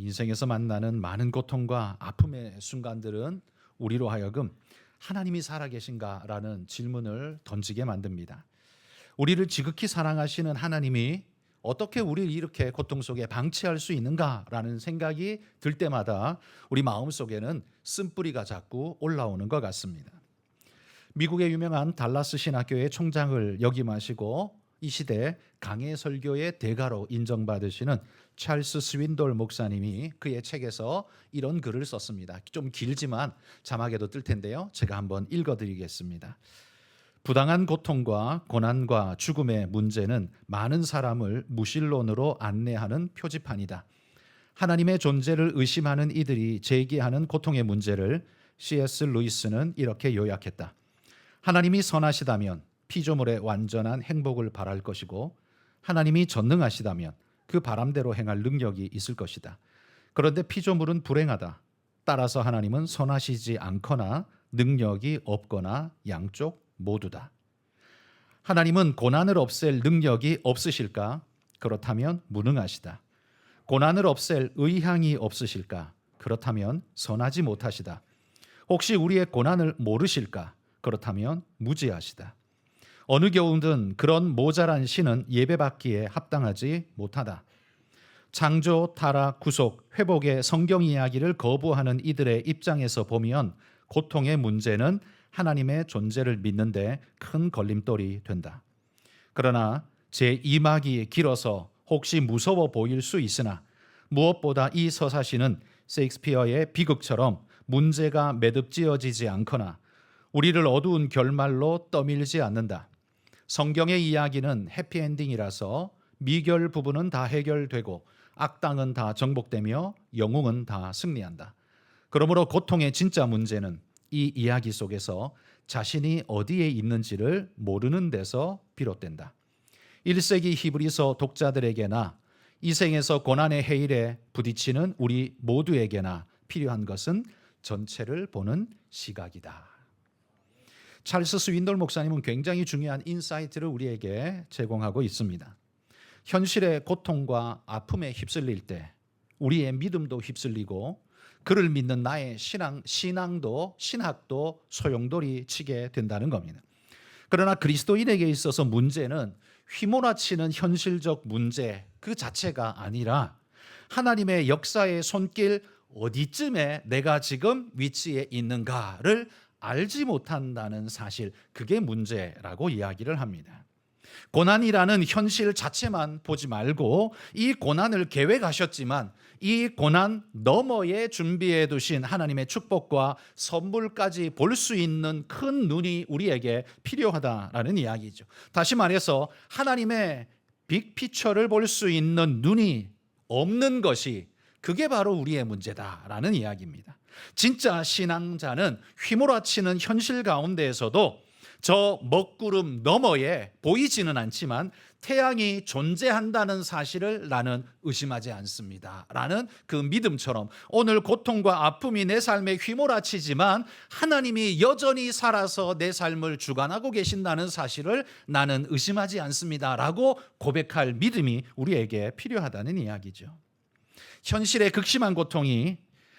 인생에서 만나는 많은 고통과 아픔의 순간들은 우리로 하여금 하나님이 살아계신가라는 질문을 던지게 만듭니다. 우리를 지극히 사랑하시는 하나님이 어떻게 우리를 이렇게 고통 속에 방치할 수 있는가라는 생각이 들 때마다 우리 마음속에는 쓴뿌리가 자꾸 올라오는 것 같습니다. 미국의 유명한 달라스 신학교의 총장을 역임하시고 이 시대 강해 설교의 대가로 인정받으시는 찰스 스윈돌 목사님이 그의 책에서 이런 글을 썼습니다. 좀 길지만 자막에도 뜰 텐데요. 제가 한번 읽어드리겠습니다. 부당한 고통과 고난과 죽음의 문제는 많은 사람을 무신론으로 안내하는 표지판이다. 하나님의 존재를 의심하는 이들이 제기하는 고통의 문제를 C.S. 루이스는 이렇게 요약했다. 하나님이 선하시다면 피조물의 완전한 행복을 바랄 것이고 하나님이 전능하시다면 그 바람대로 행할 능력이 있을 것이다. 그런데 피조물은 불행하다. 따라서 하나님은 선하시지 않거나 능력이 없거나 양쪽 모두다. 하나님은 고난을 없앨 능력이 없으실까? 그렇다면 무능하시다. 고난을 없앨 의향이 없으실까? 그렇다면 선하지 못하시다. 혹시 우리의 고난을 모르실까? 그렇다면 무지하시다. 어느 경우든 그런 모자란 신은 예배받기에 합당하지 못하다. 창조, 타락, 구속, 회복의 성경 이야기를 거부하는 이들의 입장에서 보면 고통의 문제는 하나님의 존재를 믿는데 큰 걸림돌이 된다. 그러나 제2막이 길어서 혹시 무서워 보일 수 있으나 무엇보다 이 서사시는 셰익스피어의 비극처럼 문제가 매듭지어지지 않거나 우리를 어두운 결말로 떠밀지 않는다. 성경의 이야기는 해피엔딩이라서 미결 부분은 다 해결되고 악당은 다 정복되며 영웅은 다 승리한다. 그러므로 고통의 진짜 문제는 이 이야기 속에서 자신이 어디에 있는지를 모르는 데서 비롯된다. 1세기 히브리서 독자들에게나 이 생에서 고난의 해일에 부딪히는 우리 모두에게나 필요한 것은 전체를 보는 시각이다. 찰스 스윈돌 목사님은 굉장히 중요한 인사이트를 우리에게 제공하고 있습니다. 현실의 고통과 아픔에 휩쓸릴 때 우리의 믿음도 휩쓸리고 그를 믿는 나의 신앙도 신학도 소용돌이 치게 된다는 겁니다. 그러나 그리스도인에게 있어서 문제는 휘몰아치는 현실적 문제 그 자체가 아니라 하나님의 역사의 손길 어디쯤에 내가 지금 위치에 있는가를 알지 못한다는 사실, 그게 문제라고 이야기를 합니다. 고난이라는 현실 자체만 보지 말고 이 고난을 계획하셨지만 이 고난 너머에 준비해 두신 하나님의 축복과 선물까지 볼 수 있는 큰 눈이 우리에게 필요하다라는 이야기죠. 다시 말해서 하나님의 빅피처를 볼 수 있는 눈이 없는 것이 그게 바로 우리의 문제다라는 이야기입니다. 진짜 신앙자는 휘몰아치는 현실 가운데에서도 저 먹구름 너머에 보이지는 않지만 태양이 존재한다는 사실을 나는 의심하지 않습니다 라는 그 믿음처럼 오늘 고통과 아픔이 내 삶에 휘몰아치지만 하나님이 여전히 살아서 내 삶을 주관하고 계신다는 사실을 나는 의심하지 않습니다 라고 고백할 믿음이 우리에게 필요하다는 이야기죠. 현실의 극심한 고통이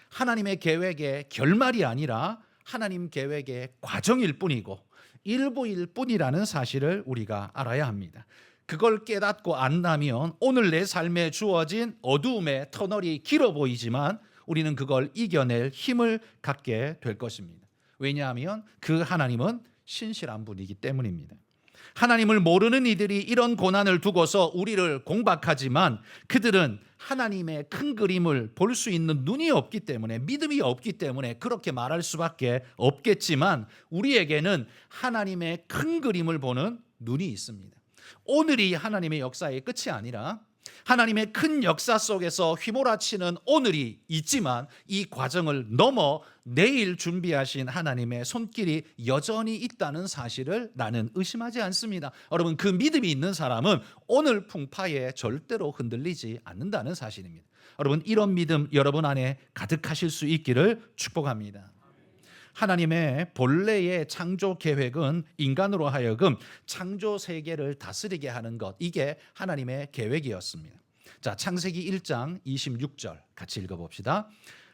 하나님의 계획의 결말이 아니라 하나님 계획의 과정일 뿐이고 일부일 뿐이라는 사실을 우리가 알아야 합니다. 그걸 깨닫고 안다면 오늘 내 삶에 주어진 어두움의 터널이 길어 보이지만 우리는 그걸 이겨낼 힘을 갖게 될 것입니다. 왜냐하면 그 하나님은 신실한 분이기 때문입니다. 하나님을 모르는 이들이 이런 고난을 두고서 우리를 공박하지만 그들은 하나님의 큰 그림을 볼 수 있는 눈이 없기 때문에 믿음이 없기 때문에 그렇게 말할 수밖에 없겠지만 우리에게는 하나님의 큰 그림을 보는 눈이 있습니다. 오늘이 하나님의 역사의 끝이 아니라 하나님의 큰 역사 속에서 휘몰아치는 오늘이 있지만 이 과정을 넘어 내일 준비하신 하나님의 손길이 여전히 있다는 사실을 나는 의심하지 않습니다. 여러분, 그 믿음이 있는 사람은 오늘 풍파에 절대로 흔들리지 않는다는 사실입니다. 여러분, 이런 믿음 여러분 안에 가득하실 수 있기를 축복합니다. 하나님의 본래의 창조 계획은 인간으로 하여금 창조 세계를 다스리게 하는 것, 이게 하나님의 계획이었습니다. 자, 창세기 1장 26절 같이 읽어봅시다.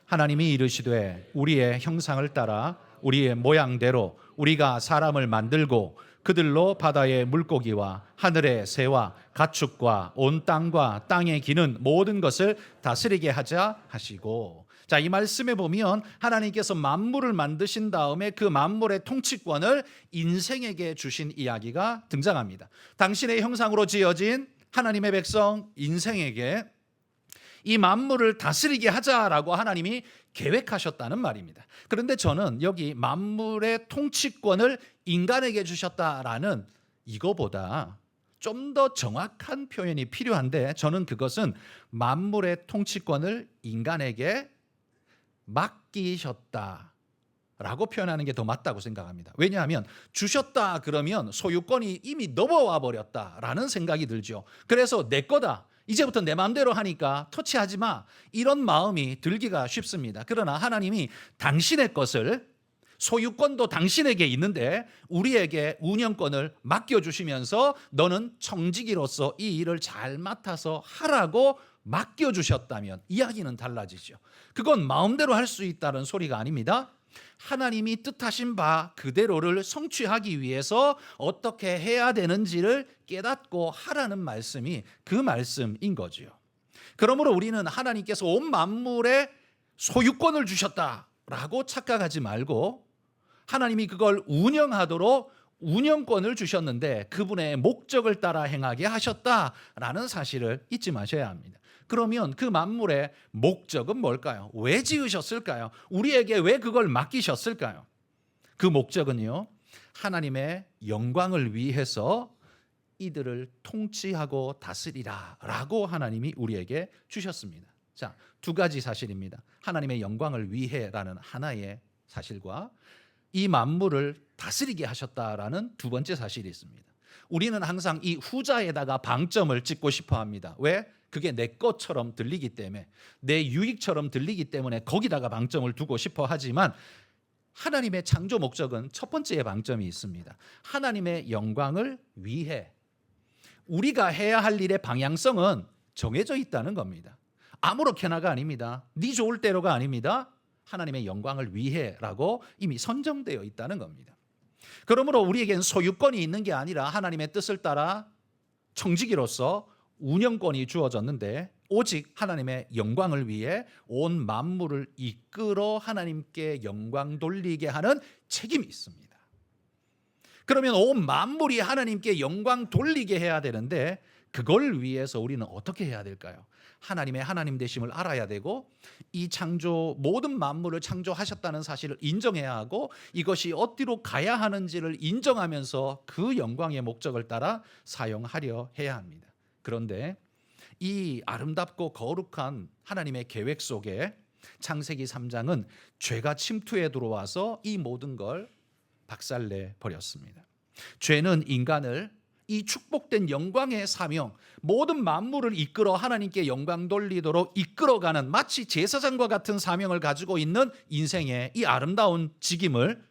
하나님이 이르시되 우리의 형상을 따라 우리의 모양대로 우리가 사람을 만들고 그들로 바다의 물고기와 하늘의 새와 가축과 온 땅과 땅에 기는 모든 것을 다스리게 하자 하시고, 자, 이 말씀에 보면 하나님께서 만물을 만드신 다음에 그 만물의 통치권을 인생에게 주신 이야기가 등장합니다. 당신의 형상으로 지어진 하나님의 백성 인생에게 이 만물을 다스리게 하자라고 하나님이 계획하셨다는 말입니다. 그런데 저는 여기 만물의 통치권을 인간에게 주셨다라는 이거보다 좀 더 정확한 표현이 필요한데, 저는 그것은 만물의 통치권을 인간에게 맡기셨다라고 표현하는 게 더 맞다고 생각합니다. 왜냐하면 주셨다 그러면 소유권이 이미 넘어와 버렸다라는 생각이 들죠. 그래서 내 거다, 이제부터 내 마음대로 하니까 터치하지 마, 이런 마음이 들기가 쉽습니다. 그러나 하나님이 당신의 것을, 소유권도 당신에게 있는데 우리에게 운영권을 맡겨주시면서 너는 청지기로서 이 일을 잘 맡아서 하라고 맡겨주셨다면 이야기는 달라지죠. 그건 마음대로 할 수 있다는 소리가 아닙니다. 하나님이 뜻하신 바 그대로를 성취하기 위해서 어떻게 해야 되는지를 깨닫고 하라는 말씀이 그 말씀인 거지요. 그러므로 우리는 하나님께서 온 만물에 소유권을 주셨다라고 착각하지 말고, 하나님이 그걸 운영하도록 운영권을 주셨는데 그분의 목적을 따라 행하게 하셨다라는 사실을 잊지 마셔야 합니다. 그러면 그 만물의 목적은 뭘까요? 왜 지으셨을까요? 우리에게 왜 그걸 맡기셨을까요? 그 목적은요, 하나님의 영광을 위해서 이들을 통치하고 다스리라 라고 하나님이 우리에게 주셨습니다. 자, 두 가지 사실입니다. 하나님의 영광을 위해라는 하나의 사실과 이 만물을 다스리게 하셨다라는 두 번째 사실이 있습니다. 우리는 항상 이 후자에다가 방점을 찍고 싶어 합니다. 왜? 그게 내 것처럼 들리기 때문에, 내 유익처럼 들리기 때문에 거기다가 방점을 두고 싶어 하지만, 하나님의 창조 목적은 첫 번째의 방점이 있습니다. 하나님의 영광을 위해 우리가 해야 할 일의 방향성은 정해져 있다는 겁니다. 아무렇게나가 아닙니다. 네 좋을 대로가 아닙니다. 하나님의 영광을 위해라고 이미 선정되어 있다는 겁니다. 그러므로 우리에겐 소유권이 있는 게 아니라 하나님의 뜻을 따라 청지기로서 운영권이 주어졌는데, 오직 하나님의 영광을 위해 온 만물을 이끌어 하나님께 영광 돌리게 하는 책임이 있습니다. 그러면 온 만물이 하나님께 영광 돌리게 해야 되는데, 그걸 위해서 우리는 어떻게 해야 될까요? 하나님의 하나님 되심을 알아야 되고, 이 창조, 모든 만물을 창조하셨다는 사실을 인정해야 하고, 이것이 어디로 가야 하는지를 인정하면서 그 영광의 목적을 따라 사용하려 해야 합니다. 그런데 이 아름답고 거룩한 하나님의 계획 속에 창세기 3장은 죄가 침투해 들어와서 이 모든 걸 박살내 버렸습니다. 죄는 인간을 이 축복된 영광의 사명, 모든 만물을 이끌어 하나님께 영광 돌리도록 이끌어가는 마치 제사장과 같은 사명을 가지고 있는 인생의 이 아름다운 직임을,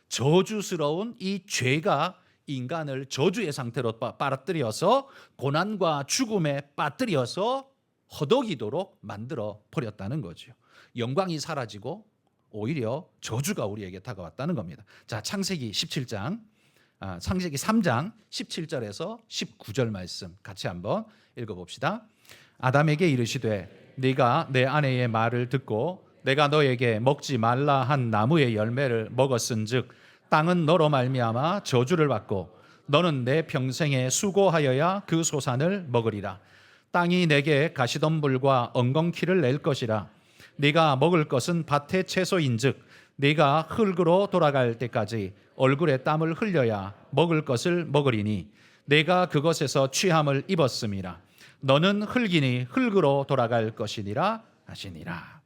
저주스러운 이 죄가 인간을 저주의 상태로 빨아들여서 고난과 죽음에 빠뜨려서 허덕이도록 만들어 버렸다는 거죠. 영광이 사라지고 오히려 저주가 우리에게 다가왔다는 겁니다. 자, 창세기 3장 17절에서 19절 말씀 같이 한번 읽어봅시다. 아담에게 이르시되 네가 내 아내의 말을 듣고 내가 너에게 먹지 말라 한 나무의 열매를 먹었은즉 땅은 너로 말미암아 저주를 받고 너는 내 평생에 수고하여야 그 소산을 먹으리라. 땅이 내게 가시덤불과 엉겅퀴를 낼 것이라. 네가 먹을 것은 밭의 채소인즉 네가 흙으로 돌아갈 때까지 얼굴에 땀을 흘려야 먹을 것을 먹으리니 네가 그것에서 취함을 입었음이라. 너는 흙이니 흙으로 돌아갈 것이니라 하시니라.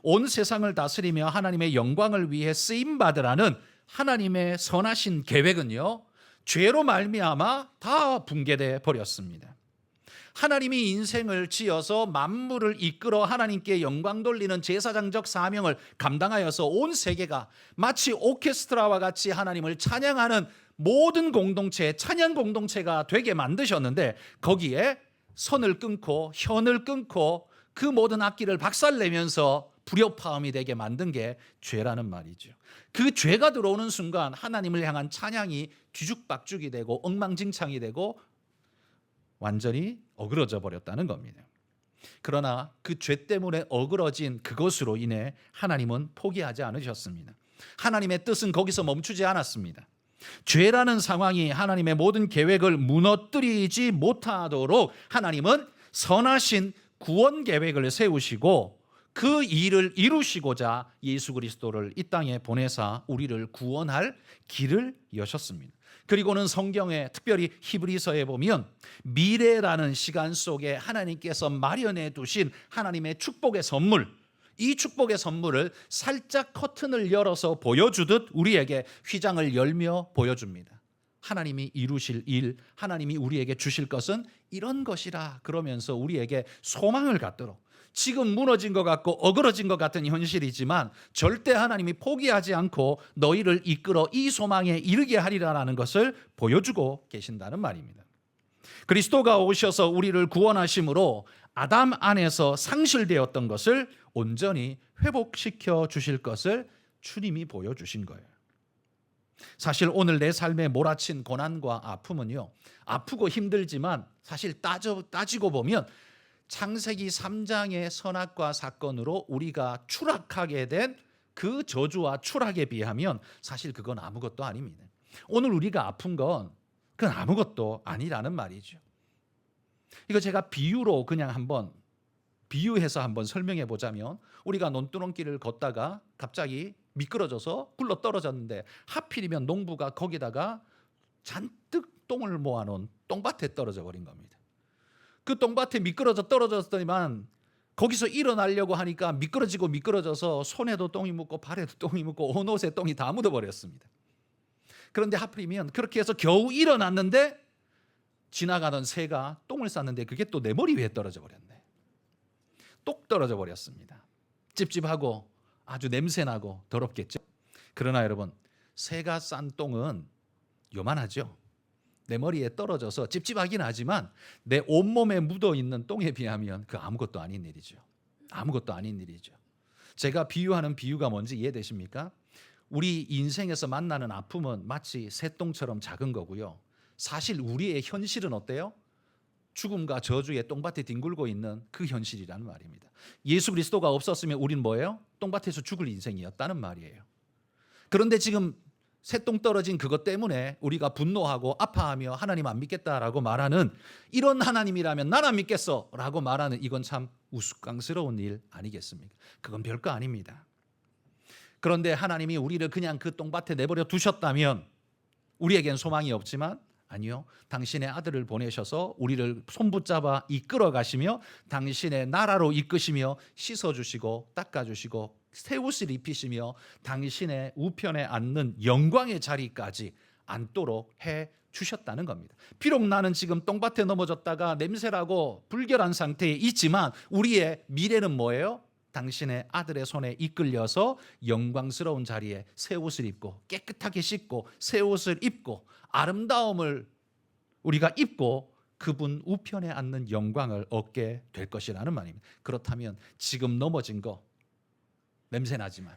온 세상을 다스리며 하나님의 영광을 위해 쓰임 받으라는 하나님의 선하신 계획은요, 죄로 말미암아 다 붕괴돼 버렸습니다. 하나님이 인생을 지어서 만물을 이끌어 하나님께 영광 돌리는 제사장적 사명을 감당하여서 온 세계가 마치 오케스트라와 같이 하나님을 찬양하는 모든 공동체, 찬양 공동체가 되게 만드셨는데, 거기에 선을 끊고 현을 끊고 그 모든 악기를 박살내면서 불협화음이 되게 만든 게 죄라는 말이죠. 그 죄가 들어오는 순간 하나님을 향한 찬양이 뒤죽박죽이 되고 엉망진창이 되고 완전히 어그러져 버렸다는 겁니다. 그러나 그 죄 때문에 어그러진 그것으로 인해 하나님은 포기하지 않으셨습니다. 하나님의 뜻은 거기서 멈추지 않았습니다. 죄라는 상황이 하나님의 모든 계획을 무너뜨리지 못하도록 하나님은 선하신 구원 계획을 세우시고 그 일을 이루시고자 예수 그리스도를 이 땅에 보내사 우리를 구원할 길을 여셨습니다. 그리고는 성경에 특별히 히브리서에 보면 미래라는 시간 속에 하나님께서 마련해 두신 하나님의 축복의 선물, 이 축복의 선물을 살짝 커튼을 열어서 보여주듯 우리에게 휘장을 열며 보여줍니다. 하나님이 이루실 일, 하나님이 우리에게 주실 것은 이런 것이라 그러면서 우리에게 소망을 갖도록, 지금 무너진 것 같고 어그러진 것 같은 현실이지만 절대 하나님이 포기하지 않고 너희를 이끌어 이 소망에 이르게 하리라는 것을 보여주고 계신다는 말입니다. 그리스도가 오셔서 우리를 구원하심으로 아담 안에서 상실되었던 것을 온전히 회복시켜 주실 것을 주님이 보여주신 거예요. 사실 오늘 내 삶에 몰아친 고난과 아픔은요, 아프고 힘들지만 사실 따지고 보면 창세기 3장의 선악과 사건으로 우리가 추락하게 된 그 저주와 추락에 비하면 사실 그건 아무것도 아닙니다. 오늘 우리가 아픈 건 그건 아무것도 아니라는 말이죠. 이거 제가 비유로 그냥 비유해서 한번 설명해 보자면, 우리가 논두렁길을 걷다가 갑자기 미끄러져서 굴러 떨어졌는데 하필이면 농부가 거기다가 잔뜩 똥을 모아놓은 똥밭에 떨어져 버린 겁니다. 그 똥밭에 미끄러져 떨어졌더니만 거기서 일어나려고 하니까 미끄러져서 손에도 똥이 묻고 발에도 똥이 묻고 온 옷에 똥이 다 묻어버렸습니다. 그런데 하필이면 그렇게 해서 겨우 일어났는데 지나가던 새가 똥을 쌌는데 그게 또 내 머리 위에 떨어져 버렸네. 똑 떨어져 버렸습니다. 찝찝하고 아주 냄새나고 더럽겠죠. 그러나 여러분, 새가 싼 똥은 요만하죠. 내 머리에 떨어져서 찝찝하긴 하지만 내 온몸에 묻어있는 똥에 비하면 그 아무것도 아닌 일이죠. 아무것도 아닌 일이죠. 제가 비유하는 비유가 뭔지 이해되십니까? 우리 인생에서 만나는 아픔은 마치 새똥처럼 작은 거고요. 사실 우리의 현실은 어때요? 죽음과 저주의 똥밭에 뒹굴고 있는 그 현실이라는 말입니다. 예수 그리스도가 없었으면 우린 뭐예요? 똥밭에서 죽을 인생이었다는 말이에요. 그런데 지금 새똥 떨어진 그것 때문에 우리가 분노하고 아파하며 하나님 안 믿겠다라고 말하는, 이런 하나님이라면 난 안 믿겠어 라고 말하는, 이건 참 우스꽝스러운 일 아니겠습니까? 그건 별거 아닙니다. 그런데 하나님이 우리를 그냥 그 똥밭에 내버려 두셨다면 우리에겐 소망이 없지만, 아니요, 당신의 아들을 보내셔서 우리를 손붙잡아 이끌어 가시며 당신의 나라로 이끄시며 씻어주시고 닦아주시고 새 옷을 입히시며 당신의 우편에 앉는 영광의 자리까지 앉도록 해 주셨다는 겁니다. 비록 나는 지금 똥밭에 넘어졌다가 냄새나고 불결한 상태에 있지만 우리의 미래는 뭐예요? 당신의 아들의 손에 이끌려서 영광스러운 자리에 새 옷을 입고 깨끗하게 씻고 새 옷을 입고 아름다움을 우리가 입고 그분 우편에 앉는 영광을 얻게 될 것이라는 말입니다. 그렇다면 지금 넘어진 거 냄새나지만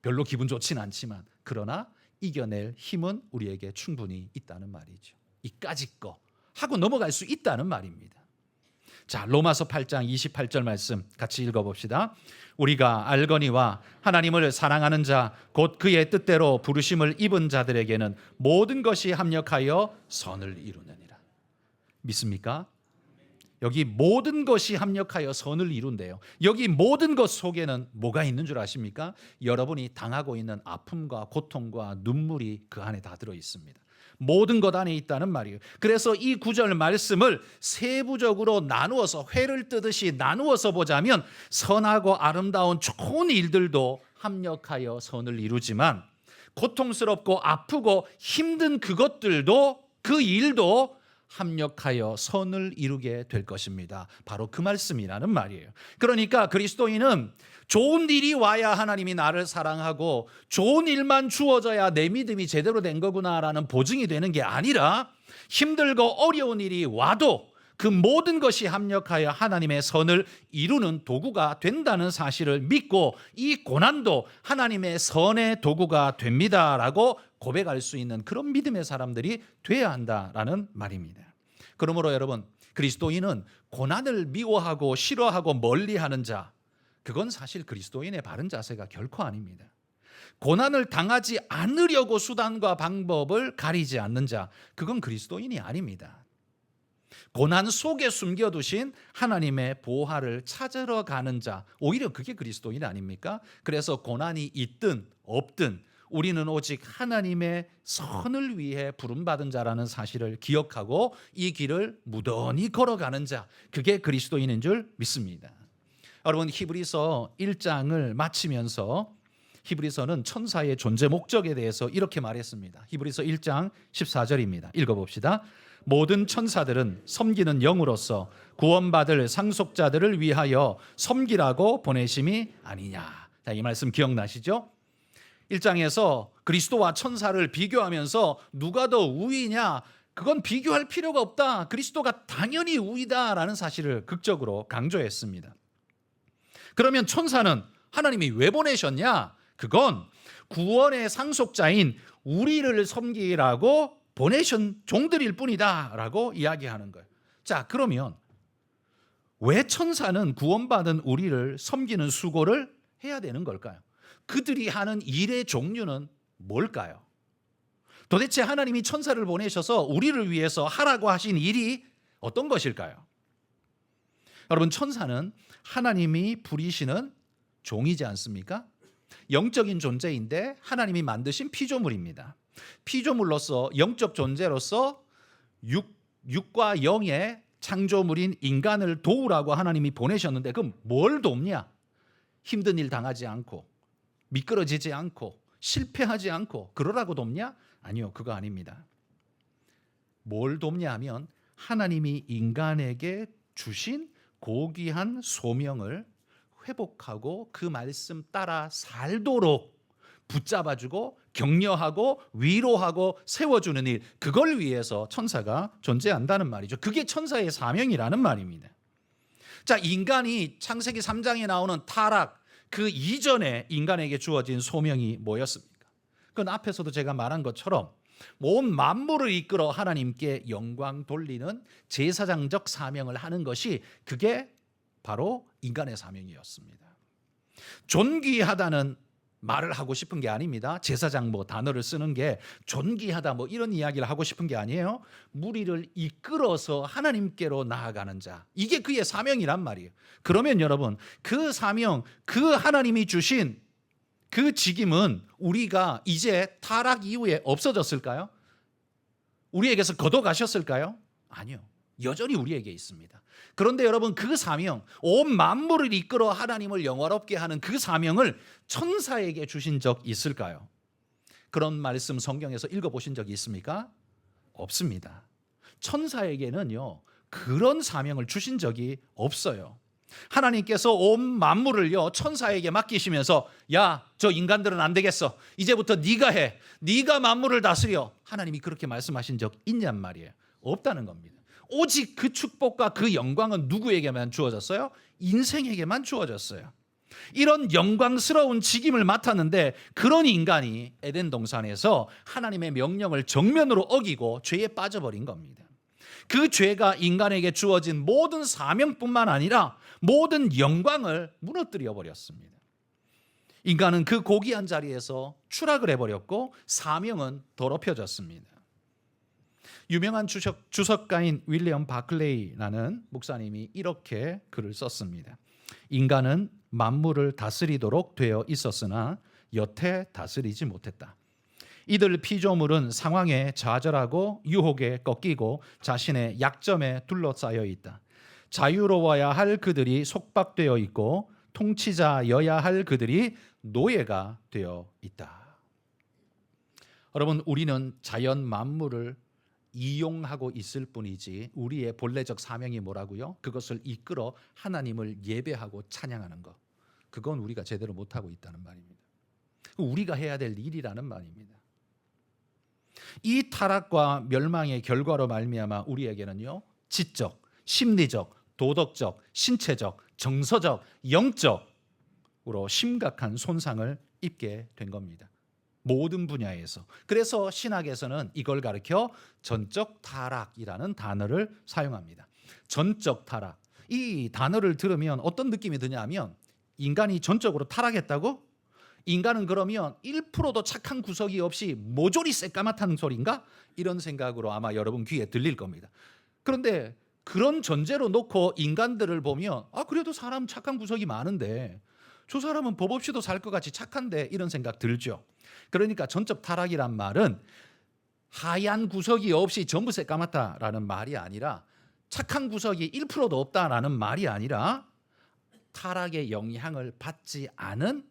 별로 기분 좋진 않지만 그러나 이겨낼 힘은 우리에게 충분히 있다는 말이죠. 이까짓 거 하고 넘어갈 수 있다는 말입니다. 자, 로마서 8장 28절 말씀 같이 읽어봅시다. 우리가 알거니와 하나님을 사랑하는 자 곧 그의 뜻대로 부르심을 입은 자들에게는 모든 것이 합력하여 선을 이루느니라. 믿습니까? 여기 모든 것이 합력하여 선을 이룬대요. 여기 모든 것 속에는 뭐가 있는 줄 아십니까? 여러분이 당하고 있는 아픔과 고통과 눈물이 그 안에 다 들어 있습니다. 모든 것 안에 있다는 말이에요. 그래서 이 구절 말씀을 세부적으로 나누어서 회를 뜨듯이 나누어서 보자면 선하고 아름다운 좋은 일들도 합력하여 선을 이루지만 고통스럽고 아프고 힘든 그것들도, 그 일도 합력하여 선을 이루게 될 것입니다. 바로 그 말씀이라는 말이에요. 그러니까 그리스도인은 좋은 일이 와야 하나님이 나를 사랑하고 좋은 일만 주어져야 내 믿음이 제대로 된 거구나라는 보증이 되는 게 아니라 힘들고 어려운 일이 와도 그 모든 것이 합력하여 하나님의 선을 이루는 도구가 된다는 사실을 믿고 이 고난도 하나님의 선의 도구가 됩니다라고 고백할 수 있는 그런 믿음의 사람들이 돼야 한다라는 말입니다. 그러므로 여러분, 그리스도인은 고난을 미워하고 싫어하고 멀리하는 자, 그건 사실 그리스도인의 바른 자세가 결코 아닙니다. 고난을 당하지 않으려고 수단과 방법을 가리지 않는 자, 그건 그리스도인이 아닙니다. 고난 속에 숨겨두신 하나님의 보화를 찾으러 가는 자, 오히려 그게 그리스도인 아닙니까? 그래서 고난이 있든 없든 우리는 오직 하나님의 선을 위해 부름받은 자라는 사실을 기억하고 이 길을 무던히 걸어가는 자, 그게 그리스도인인 줄 믿습니다. 여러분, 히브리서 1장을 마치면서 히브리서는 천사의 존재 목적에 대해서 이렇게 말했습니다. 히브리서 1장 14절입니다. 읽어봅시다. 모든 천사들은 섬기는 영으로서 구원받을 상속자들을 위하여 섬기라고 보내심이 아니냐. 자, 이 말씀 기억나시죠? 1장에서 그리스도와 천사를 비교하면서 누가 더 우위냐? 그건 비교할 필요가 없다. 그리스도가 당연히 우위다라는 사실을 극적으로 강조했습니다. 그러면 천사는 하나님이 왜 보내셨냐? 그건 구원의 상속자인 우리를 섬기라고 보내신 종들일 뿐이다 라고 이야기하는 거예요. 자, 그러면 왜 천사는 구원받은 우리를 섬기는 수고를 해야 되는 걸까요? 그들이 하는 일의 종류는 뭘까요? 도대체 하나님이 천사를 보내셔서 우리를 위해서 하라고 하신 일이 어떤 것일까요? 여러분, 천사는 하나님이 부리시는 종이지 않습니까? 영적인 존재인데 하나님이 만드신 피조물입니다. 피조물로서 영적 존재로서 육과 영의 창조물인 인간을 도우라고 하나님이 보내셨는데 그럼 뭘 돕냐? 힘든 일 당하지 않고 미끄러지지 않고 실패하지 않고 그러라고 돕냐? 아니요, 그거 아닙니다. 뭘 돕냐 하면 하나님이 인간에게 주신 고귀한 소명을 회복하고 그 말씀 따라 살도록 붙잡아주고 격려하고 위로하고 세워주는 일, 그걸 위해서 천사가 존재한다는 말이죠. 그게 천사의 사명이라는 말입니다. 자, 인간이 창세기 3장에 나오는 타락, 그 이전에 인간에게 주어진 소명이 뭐였습니까? 그건 앞에서도 제가 말한 것처럼 온 만물을 이끌어 하나님께 영광 돌리는 제사장적 사명을 하는 것이 그게 바로 인간의 사명이었습니다. 존귀하다는 말을 하고 싶은 게 아닙니다. 제사장 단어를 쓰는 게 존귀하다 이런 이야기를 하고 싶은 게 아니에요. 무리를 이끌어서 하나님께로 나아가는 자, 이게 그의 사명이란 말이에요. 그러면 여러분, 그 사명, 그 하나님이 주신 그 직임은 우리가 이제 타락 이후에 없어졌을까요? 우리에게서 걷어가셨을까요? 아니요. 여전히 우리에게 있습니다. 그런데 여러분, 그 사명, 온 만물을 이끌어 하나님을 영화롭게 하는 그 사명을 천사에게 주신 적 있을까요? 그런 말씀 성경에서 읽어보신 적이 있습니까? 없습니다. 천사에게는요, 그런 사명을 주신 적이 없어요. 하나님께서 온 만물을요 천사에게 맡기시면서 야, 저 인간들은 안 되겠어. 이제부터 네가 해. 네가 만물을 다스려. 하나님이 그렇게 말씀하신 적 있냔 말이에요. 없다는 겁니다. 오직 그 축복과 그 영광은 누구에게만 주어졌어요? 인생에게만 주어졌어요. 이런 영광스러운 직임을 맡았는데 그런 인간이 에덴 동산에서 하나님의 명령을 정면으로 어기고 죄에 빠져버린 겁니다. 그 죄가 인간에게 주어진 모든 사명뿐만 아니라 모든 영광을 무너뜨려 버렸습니다. 인간은 그 고귀한 자리에서 추락을 해버렸고 사명은 더럽혀졌습니다. 유명한 주석가인 윌리엄 바클레이라는 목사님이 이렇게 글을 썼습니다. 인간은 만물을 다스리도록 되어 있었으나 여태 다스리지 못했다. 이들 피조물은 상황에 좌절하고 유혹에 꺾이고 자신의 약점에 둘러싸여 있다. 자유로워야 할 그들이 속박되어 있고 통치자여야 할 그들이 노예가 되어 있다. 여러분, 우리는 자연 만물을 이용하고 있을 뿐이지 우리의 본래적 사명이 뭐라고요? 그것을 이끌어 하나님을 예배하고 찬양하는 것, 그건 우리가 제대로 못하고 있다는 말입니다. 우리가 해야 될 일이라는 말입니다. 이 타락과 멸망의 결과로 말미암아 우리에게는요 지적, 심리적, 도덕적, 신체적, 정서적, 영적으로 심각한 손상을 입게 된 겁니다. 모든 분야에서. 그래서 신학에서는 이걸 가리켜 전적 타락이라는 단어를 사용합니다. 전적 타락. 이 단어를 들으면 어떤 느낌이 드냐면, 인간이 전적으로 타락했다고? 인간은 그러면 1%도 착한 구석이 없이 모조리 새까맣다는 소린가? 이런 생각으로 아마 여러분 귀에 들릴 겁니다. 그런데 그런 전제로 놓고 인간들을 보면, 그래도 사람 착한 구석이 많은데 저 사람은 법 없이도 살 것 같이 착한데, 이런 생각 들죠. 그러니까 전적 타락이란 말은 하얀 구석이 없이 전부 새까맣다라는 말이 아니라, 착한 구석이 1%도 없다라는 말이 아니라, 타락의 영향을 받지 않은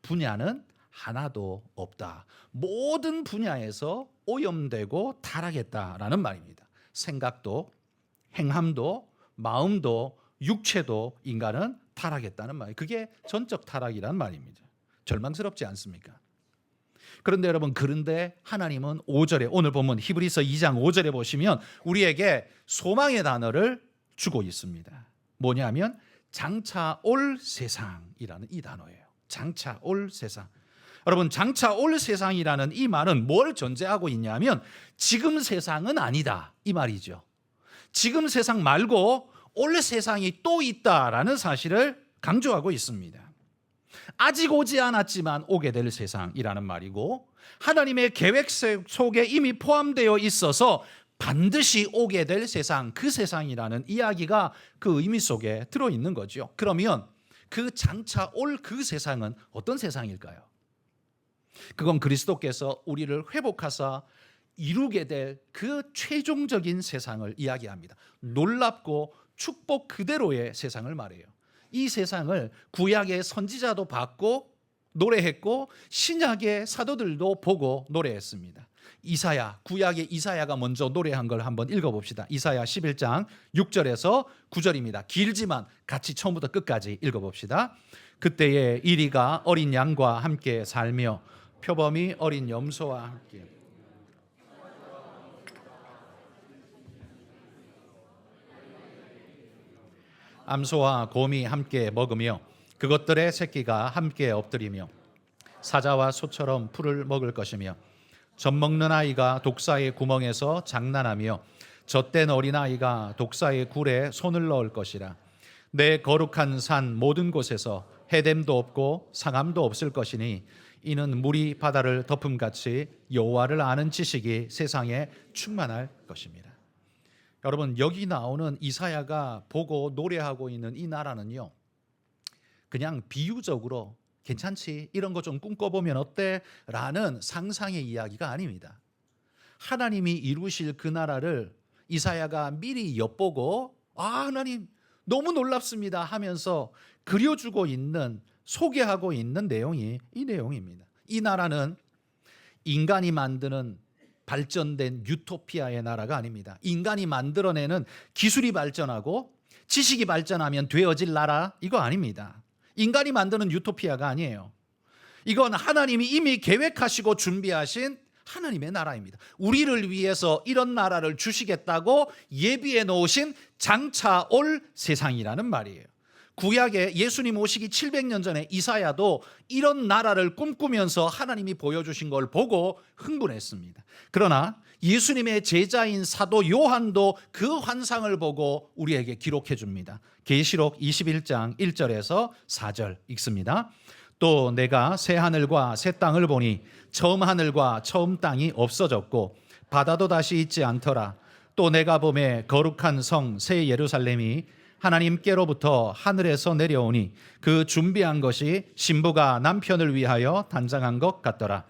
분야는 하나도 없다. 모든 분야에서 오염되고 타락했다라는 말입니다. 생각도, 행함도, 마음도, 육체도 인간은 타락했다는 말이에요. 그게 전적 타락이란 말입니다. 절망스럽지 않습니까? 그런데 여러분, 그런데 하나님은 5절에, 오늘 보면 히브리서 2장 5절에 보시면 우리에게 소망의 단어를 주고 있습니다. 뭐냐면 장차 올 세상이라는 이 단어예요. 장차 올 세상. 여러분, 장차 올 세상이라는 이 말은 뭘 전제하고 있냐면, 지금 세상은 아니다 이 말이죠. 지금 세상 말고 올 세상이 또 있다라는 사실을 강조하고 있습니다. 아직 오지 않았지만 오게 될 세상이라는 말이고, 하나님의 계획 속에 이미 포함되어 있어서 반드시 오게 될 세상, 그 세상이라는 이야기가 그 의미 속에 들어있는 거죠. 그러면 그 장차 올 그 세상은 어떤 세상일까요? 그건 그리스도께서 우리를 회복하사 이루게 될 그 최종적인 세상을 이야기합니다. 놀랍고 축복 그대로의 세상을 말해요. 이 세상을 구약의 선지자도 봤고 노래했고 신약의 사도들도 보고 노래했습니다. 이사야, 구약의 이사야가 먼저 노래한 걸 한번 읽어봅시다. 이사야 11장 6절에서 9절입니다. 길지만 같이 처음부터 끝까지 읽어봅시다. 그때에 이리가 어린 양과 함께 살며 표범이 어린 염소와 함께 암소와 곰이 함께 먹으며 그것들의 새끼가 함께 엎드리며 사자와 소처럼 풀을 먹을 것이며 젖먹는 아이가 독사의 구멍에서 장난하며 젖된 어린아이가 독사의 굴에 손을 넣을 것이라. 내 거룩한 산 모든 곳에서 해됨도 없고 상함도 없을 것이니 이는 물이 바다를 덮음같이 여호와를 아는 지식이 세상에 충만할 것입니다. 여러분, 여기 나오는 이사야가 보고 노래하고 있는 이 나라는요, 그냥 비유적으로 괜찮지, 이런 거 좀 꿈꿔보면 어때? 라는 상상의 이야기가 아닙니다. 하나님이 이루실 그 나라를 이사야가 미리 엿보고 하나님 너무 놀랍습니다 하면서 그려주고 있는, 소개하고 있는 내용이 이 내용입니다. 이 나라는 인간이 만드는 발전된 유토피아의 나라가 아닙니다. 인간이 만들어내는 기술이 발전하고 지식이 발전하면 되어질 나라, 이거 아닙니다. 인간이 만드는 유토피아가 아니에요. 이건 하나님이 이미 계획하시고 준비하신 하나님의 나라입니다. 우리를 위해서 이런 나라를 주시겠다고 예비해 놓으신 장차 올 세상이라는 말이에요. 구약에 예수님 오시기 700년 전에 이사야도 이런 나라를 꿈꾸면서 하나님이 보여주신 걸 보고 흥분했습니다. 그러나 예수님의 제자인 사도 요한도 그 환상을 보고 우리에게 기록해 줍니다. 계시록 21장 1절에서 4절 읽습니다. 또 내가 새 하늘과 새 땅을 보니 처음 하늘과 처음 땅이 없어졌고 바다도 다시 있지 않더라. 또 내가 보매 거룩한 성 새 예루살렘이 하나님께로부터 하늘에서 내려오니 그 준비한 것이 신부가 남편을 위하여 단장한 것 같더라.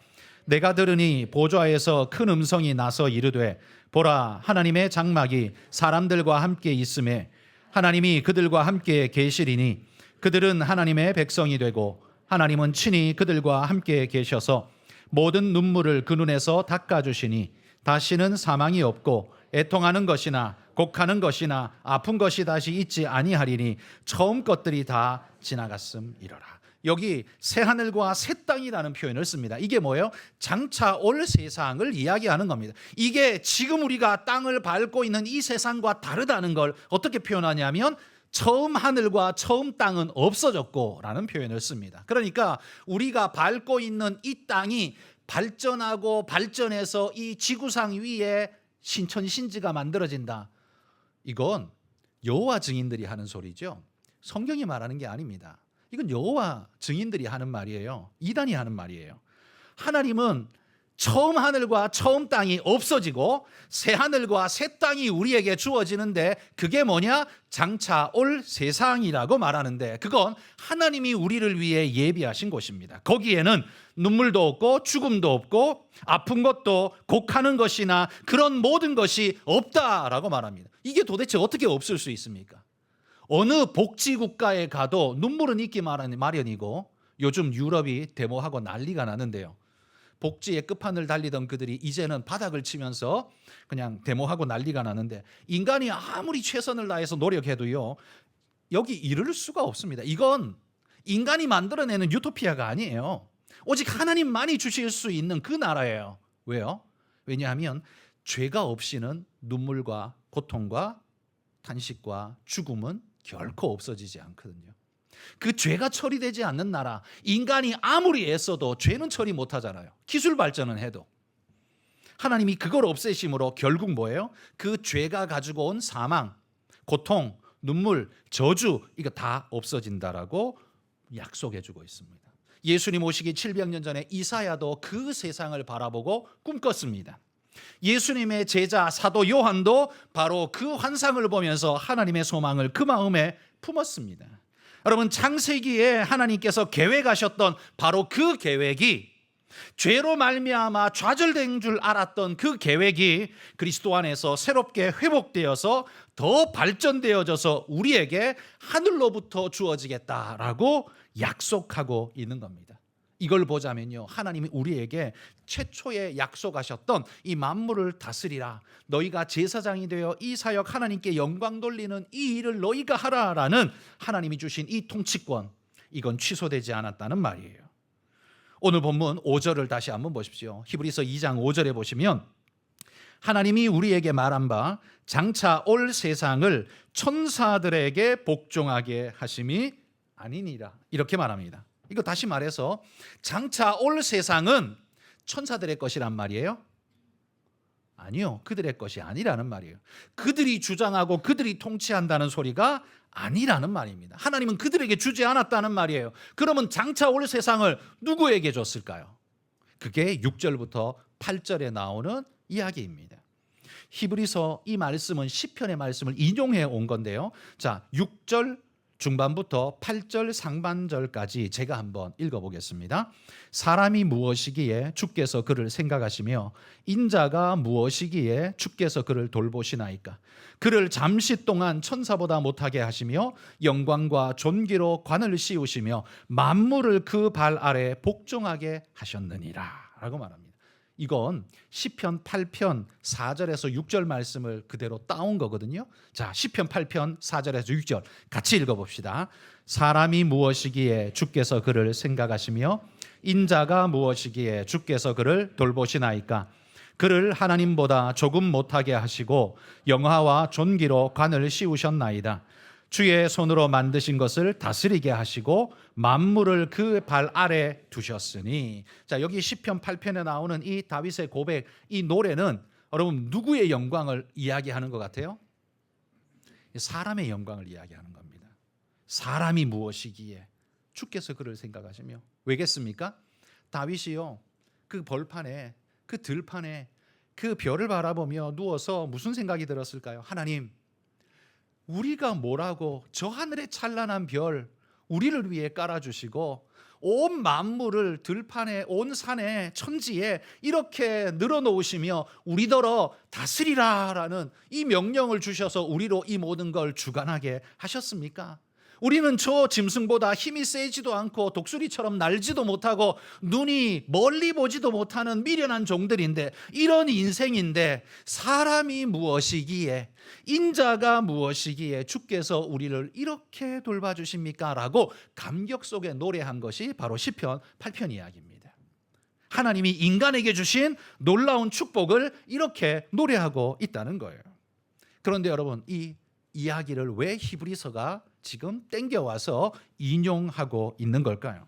내가 들으니 보좌에서 큰 음성이 나서 이르되 보라, 하나님의 장막이 사람들과 함께 있음에 하나님이 그들과 함께 계시리니 그들은 하나님의 백성이 되고 하나님은 친히 그들과 함께 계셔서 모든 눈물을 그 눈에서 닦아주시니 다시는 사망이 없고 애통하는 것이나 곡하는 것이나 아픈 것이 다시 있지 아니하리니 처음 것들이 다 지나갔음이로라. 여기 새하늘과 새 땅이라는 표현을 씁니다. 이게 뭐예요? 장차 올 세상을 이야기하는 겁니다. 이게 지금 우리가 땅을 밟고 있는 이 세상과 다르다는 걸 어떻게 표현하냐면 처음 하늘과 처음 땅은 없어졌고 라는 표현을 씁니다. 그러니까 우리가 밟고 있는 이 땅이 발전하고 발전해서 이 지구상 위에 신천신지가 만들어진다. 이건 여호와 증인들이 하는 소리죠. 성경이 말하는 게 아닙니다. 이건 여호와 증인들이 하는 말이에요. 이단이 하는 말이에요. 하나님은 처음 하늘과 처음 땅이 없어지고 새 하늘과 새 땅이 우리에게 주어지는데 그게 뭐냐? 장차 올 세상이라고 말하는데 그건 하나님이 우리를 위해 예비하신 곳입니다. 거기에는 눈물도 없고 죽음도 없고 아픈 것도 곡하는 것이나 그런 모든 것이 없다라고 말합니다. 이게 도대체 어떻게 없을 수 있습니까? 어느 복지국가에 가도 눈물은 있기 마련이고 요즘 유럽이 데모하고 난리가 나는데요. 복지의 끝판을 달리던 그들이 이제는 바닥을 치면서 그냥 데모하고 난리가 나는데 인간이 아무리 최선을 다해서 노력해도요. 여기 이를 수가 없습니다. 이건 인간이 만들어내는 유토피아가 아니에요. 오직 하나님만이 주실 수 있는 그 나라예요. 왜요? 왜냐하면 죄가 없이는 눈물과 고통과 탄식과 죽음은 결코 없어지지 않거든요. 그 죄가 처리되지 않는 나라, 인간이 아무리 애써도 죄는 처리 못하잖아요. 기술 발전은 해도. 하나님이 그걸 없애심으로 결국 뭐예요? 그 죄가 가지고 온 사망, 고통, 눈물, 저주 이거 다 없어진다라고 약속해 주고 있습니다. 예수님 오시기 700년 전에 이사야도 그 세상을 바라보고 꿈꿨습니다. 예수님의 제자 사도 요한도 바로 그 환상을 보면서 하나님의 소망을 그 마음에 품었습니다. 여러분 창세기에 하나님께서 계획하셨던 바로 그 계획이 죄로 말미암아 좌절된 줄 알았던 그 계획이 그리스도 안에서 새롭게 회복되어서 더 발전되어져서 우리에게 하늘로부터 주어지겠다라고 약속하고 있는 겁니다. 이걸 보자면요, 하나님이 우리에게 최초에 약속하셨던 이 만물을 다스리라, 너희가 제사장이 되어 이 사역 하나님께 영광 돌리는 이 일을 너희가 하라라는 하나님이 주신 이 통치권, 이건 취소되지 않았다는 말이에요. 오늘 본문 5절을 다시 한번 보십시오. 히브리서 2장 5절에 보시면 하나님이 우리에게 말한 바 장차 올 세상을 천사들에게 복종하게 하심이 아니니라, 이렇게 말합니다. 이거 다시 말해서 장차 올 세상은 천사들의 것이란 말이에요? 아니요, 그들의 것이 아니라는 말이에요. 그들이 주장하고 그들이 통치한다는 소리가 아니라는 말입니다. 하나님은 그들에게 주지 않았다는 말이에요. 그러면 장차 올 세상을 누구에게 줬을까요? 그게 6절부터 8절에 나오는 이야기입니다. 히브리서 이 말씀은 시편의 말씀을 인용해 온 건데요. 자, 6절 중반부터 8절 상반절까지 제가 한번 읽어보겠습니다. 사람이 무엇이기에 주께서 그를 생각하시며 인자가 무엇이기에 주께서 그를 돌보시나이까. 그를 잠시 동안 천사보다 못하게 하시며 영광과 존귀로 관을 씌우시며 만물을 그 발 아래 복종하게 하셨느니라 라고 말합니다. 이건 시편 8편 4절에서 6절 말씀을 그대로 따온 거거든요. 자, 시편 8편 4절에서 6절 같이 읽어봅시다. 사람이 무엇이기에 주께서 그를 생각하시며 인자가 무엇이기에 주께서 그를 돌보시나이까. 그를 하나님보다 조금 못하게 하시고 영화와 존귀로 관을 씌우셨나이다. 주의 손으로 만드신 것을 다스리게 하시고 만물을 그 발 아래 두셨으니. 자, 여기 시편 8편에 나오는 이 다윗의 고백, 이 노래는 여러분 누구의 영광을 이야기하는 것 같아요? 사람의 영광을 이야기하는 겁니다. 사람이 무엇이기에 주께서 그를 생각하시며. 왜겠습니까? 다윗이요, 그 벌판에, 그 들판에 그 별을 바라보며 누워서 무슨 생각이 들었을까요? 하나님, 우리가 뭐라고 저 하늘의 찬란한 별 우리를 위해 깔아주시고 온 만물을 들판에 온 산에 천지에 이렇게 늘어놓으시며 우리더러 다스리라라는 이 명령을 주셔서 우리로 이 모든 걸 주관하게 하셨습니까? 우리는 저 짐승보다 힘이 세지도 않고 독수리처럼 날지도 못하고 눈이 멀리 보지도 못하는 미련한 종들인데, 이런 인생인데 사람이 무엇이기에, 인자가 무엇이기에 주께서 우리를 이렇게 돌봐주십니까? 라고 감격 속에 노래한 것이 바로 시편 8편 이야기입니다. 하나님이 인간에게 주신 놀라운 축복을 이렇게 노래하고 있다는 거예요. 그런데 여러분, 이 이야기를 왜 히브리서가 지금 땡겨와서 인용하고 있는 걸까요?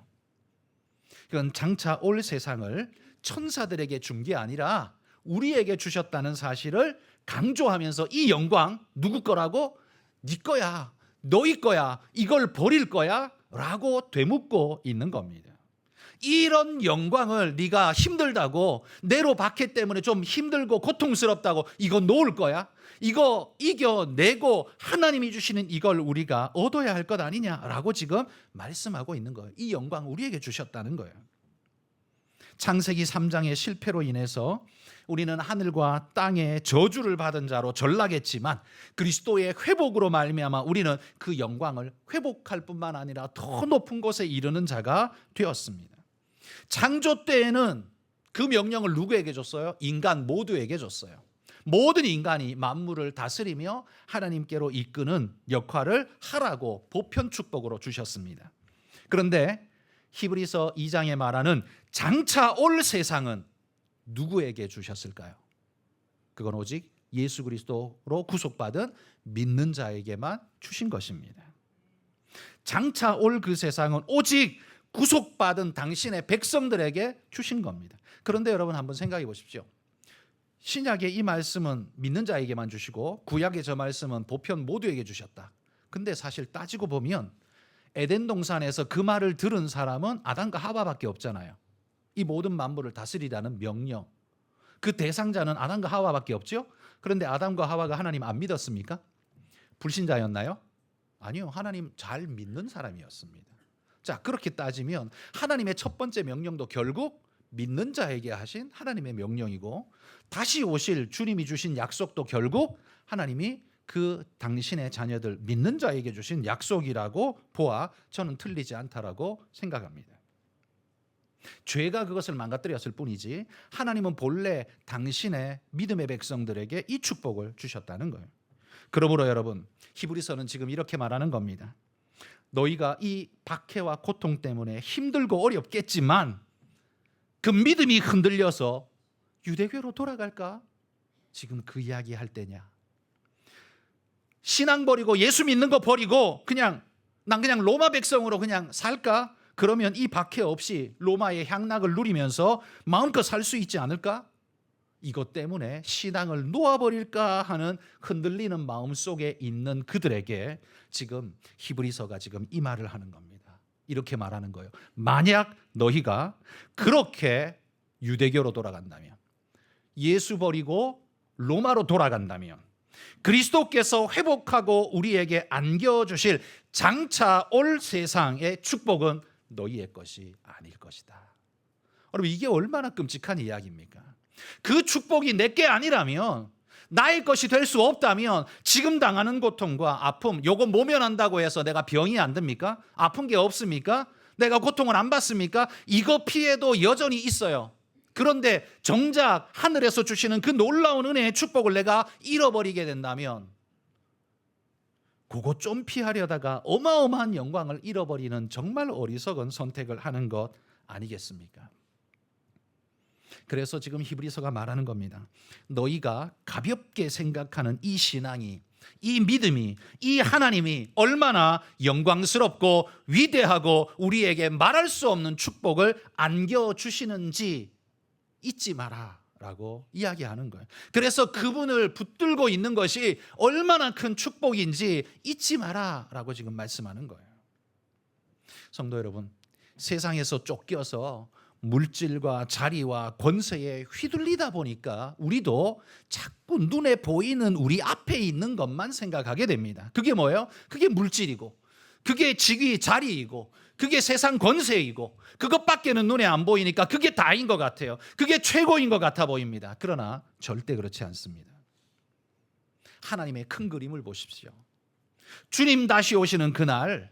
그건 장차 올 세상을 천사들에게 준 게 아니라 우리에게 주셨다는 사실을 강조하면서, 이 영광 누구 거라고? 네 거야, 너희 거야, 이걸 버릴 거야? 라고 되묻고 있는 겁니다. 이런 영광을 네가 힘들다고, 내로 박해 때문에 좀 힘들고 고통스럽다고 이거 놓을 거야? 이거 이겨내고 하나님이 주시는 이걸 우리가 얻어야 할 것 아니냐라고 지금 말씀하고 있는 거예요. 이 영광 우리에게 주셨다는 거예요. 창세기 3장의 실패로 인해서 우리는 하늘과 땅의 저주를 받은 자로 전락했지만, 그리스도의 회복으로 말미암아 우리는 그 영광을 회복할 뿐만 아니라 더 높은 곳에 이르는 자가 되었습니다. 창조 때에는 그 명령을 누구에게 줬어요? 인간 모두에게 줬어요. 모든 인간이 만물을 다스리며 하나님께로 이끄는 역할을 하라고 보편 축복으로 주셨습니다. 그런데 히브리서 2장에 말하는 장차 올 세상은 누구에게 주셨을까요? 그건 오직 예수 그리스도로 구속받은 믿는 자에게만 주신 것입니다. 장차 올 그 세상은 오직 구속받은 당신의 백성들에게 주신 겁니다. 그런데 여러분, 한번 생각해 보십시오. 신약의 이 말씀은 믿는 자에게만 주시고 구약의 저 말씀은 보편 모두에게 주셨다. 근데 사실 따지고 보면 에덴 동산에서 그 말을 들은 사람은 아담과 하와밖에 없잖아요. 이 모든 만물을 다스리라는 명령, 그 대상자는 아담과 하와밖에 없죠. 그런데 아담과 하와가 하나님 안 믿었습니까? 불신자였나요? 아니요, 하나님 잘 믿는 사람이었습니다. 자, 그렇게 따지면 하나님의 첫 번째 명령도 결국 믿는 자에게 하신 하나님의 명령이고, 다시 오실 주님이 주신 약속도 결국 하나님이 그 당신의 자녀들 믿는 자에게 주신 약속이라고 보아 저는 틀리지 않다라고 생각합니다. 죄가 그것을 망가뜨렸을 뿐이지 하나님은 본래 당신의 믿음의 백성들에게 이 축복을 주셨다는 거예요. 그러므로 여러분, 히브리서는 지금 이렇게 말하는 겁니다. 너희가 이 박해와 고통 때문에 힘들고 어렵겠지만 그 믿음이 흔들려서 유대교로 돌아갈까? 지금 그 이야기 할 때냐? 신앙 버리고 예수 믿는 거 버리고 난 그냥 로마 백성으로 그냥 살까? 그러면 이 박해 없이 로마의 향락을 누리면서 마음껏 살 수 있지 않을까? 이것 때문에 신앙을 놓아버릴까 하는 흔들리는 마음 속에 있는 그들에게 지금 히브리서가 지금 이 말을 하는 겁니다. 이렇게 말하는 거예요. 만약 너희가 그렇게 유대교로 돌아간다면, 예수 버리고 로마로 돌아간다면, 그리스도께서 회복하고 우리에게 안겨주실 장차 올 세상의 축복은 너희의 것이 아닐 것이다. 여러분, 이게 얼마나 끔찍한 이야기입니까? 그 축복이 내게 아니라면, 나의 것이 될 수 없다면 지금 당하는 고통과 아픔, 요거 모면한다고 해서 내가 병이 안 듭니까? 아픈 게 없습니까? 내가 고통을 안 받습니까? 이거 피해도 여전히 있어요. 그런데 정작 하늘에서 주시는 그 놀라운 은혜의 축복을 내가 잃어버리게 된다면, 그거 좀 피하려다가 어마어마한 영광을 잃어버리는 정말 어리석은 선택을 하는 것 아니겠습니까? 그래서 지금 히브리서가 말하는 겁니다. 너희가 가볍게 생각하는 이 신앙이, 이 믿음이, 이 하나님이 얼마나 영광스럽고 위대하고 우리에게 말할 수 없는 축복을 안겨주시는지 잊지 마라 라고 이야기하는 거예요. 그래서 그분을 붙들고 있는 것이 얼마나 큰 축복인지 잊지 마라 라고 지금 말씀하는 거예요. 성도 여러분, 세상에서 쫓겨서 물질과 자리와 권세에 휘둘리다 보니까 우리도 자꾸 눈에 보이는 우리 앞에 있는 것만 생각하게 됩니다. 그게 뭐예요? 그게 물질이고, 그게 직위 자리이고, 그게 세상 권세이고, 그것밖에는 눈에 안 보이니까 그게 다인 것 같아요. 그게 최고인 것 같아 보입니다. 그러나 절대 그렇지 않습니다. 하나님의 큰 그림을 보십시오. 주님 다시 오시는 그날,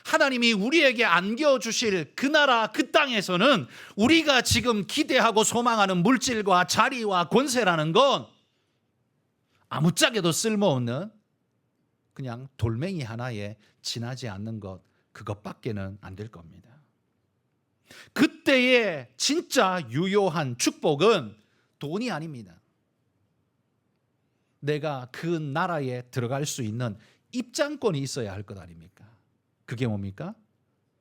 하나님이 우리에게 안겨주실 그 나라 그 땅에서는 우리가 지금 기대하고 소망하는 물질과 자리와 권세라는 건 아무짝에도 쓸모없는 그냥 돌멩이 하나에 지나지 않는 것, 그것밖에는 안 될 겁니다. 그때의 진짜 유효한 축복은 돈이 아닙니다. 내가 그 나라에 들어갈 수 있는 입장권이 있어야 할 것 아닙니까? 그게 뭡니까?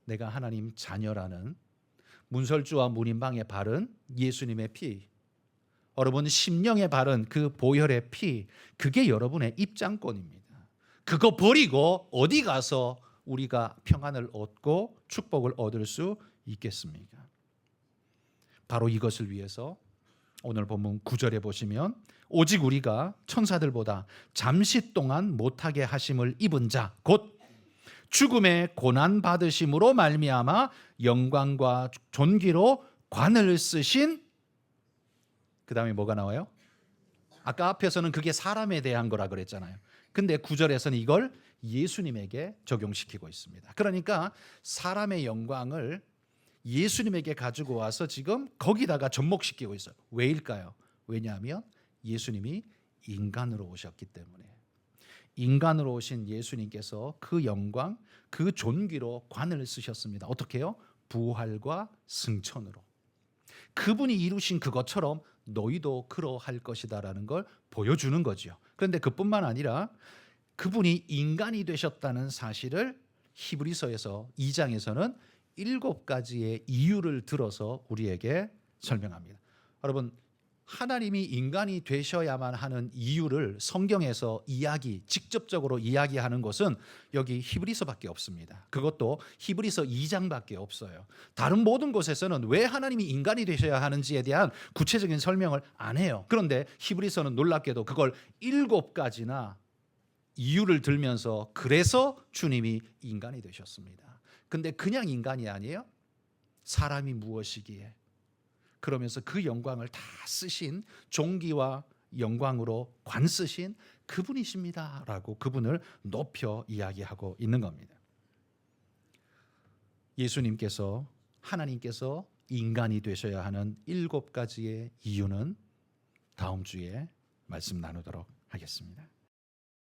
내가 하나님 자녀라는 문설주와 문인방에 바른 예수님의 피, 여러분 심령에 바른 그 보혈의 피, 그게 여러분의 입장권입니다. 그거 버리고 어디 가서 우리가 평안을 얻고 축복을 얻을 수 있겠습니까? 바로 이것을 위해서 오늘 본문 9절에 보시면 오직 우리가 천사들보다 잠시 동안 못하게 하심을 입은 자 곧 죽음의 고난 받으심으로 말미암아 영광과 존귀로 관을 쓰신, 그 다음에 뭐가 나와요? 아까 앞에서는 그게 사람에 대한 거라 그랬잖아요. 근데 9절에서는 이걸 예수님에게 적용시키고 있습니다. 그러니까 사람의 영광을 예수님에게 가지고 와서 지금 거기다가 접목시키고 있어요. 왜일까요? 왜냐하면 예수님이 인간으로 오셨기 때문에. 인간으로 오신 예수님께서 그 영광, 그 존귀로 관을 쓰셨습니다. 어떻게 해요? 부활과 승천으로. 그분이 이루신 그것처럼 너희도 그러할 것이다라는 걸 보여주는 거죠. 그런데 그뿐만 아니라 그분이 인간이 되셨다는 사실을 히브리서에서 2장에서는 7가지의 이유를 들어서 우리에게 설명합니다. 여러분, 하나님이 인간이 되셔야만 하는 이유를 성경에서 직접적으로 이야기하는 것은 여기 히브리서밖에 없습니다. 그것도 히브리서 2장밖에 없어요. 다른 모든 곳에서는 왜 하나님이 인간이 되셔야 하는지에 대한 구체적인 설명을 안 해요. 그런데 히브리서는 놀랍게도 그걸 7가지나 이유를 들면서 그래서 주님이 인간이 되셨습니다. 근데 그냥 인간이 아니에요. 사람이 무엇이기에, 그러면서 그 영광을 다 쓰신, 존귀와 영광으로 관 쓰신 그분이십니다 라고 그분을 높여 이야기하고 있는 겁니다. 예수님께서, 하나님께서 인간이 되셔야 하는 7가지의 이유는 다음 주에 말씀 나누도록 하겠습니다.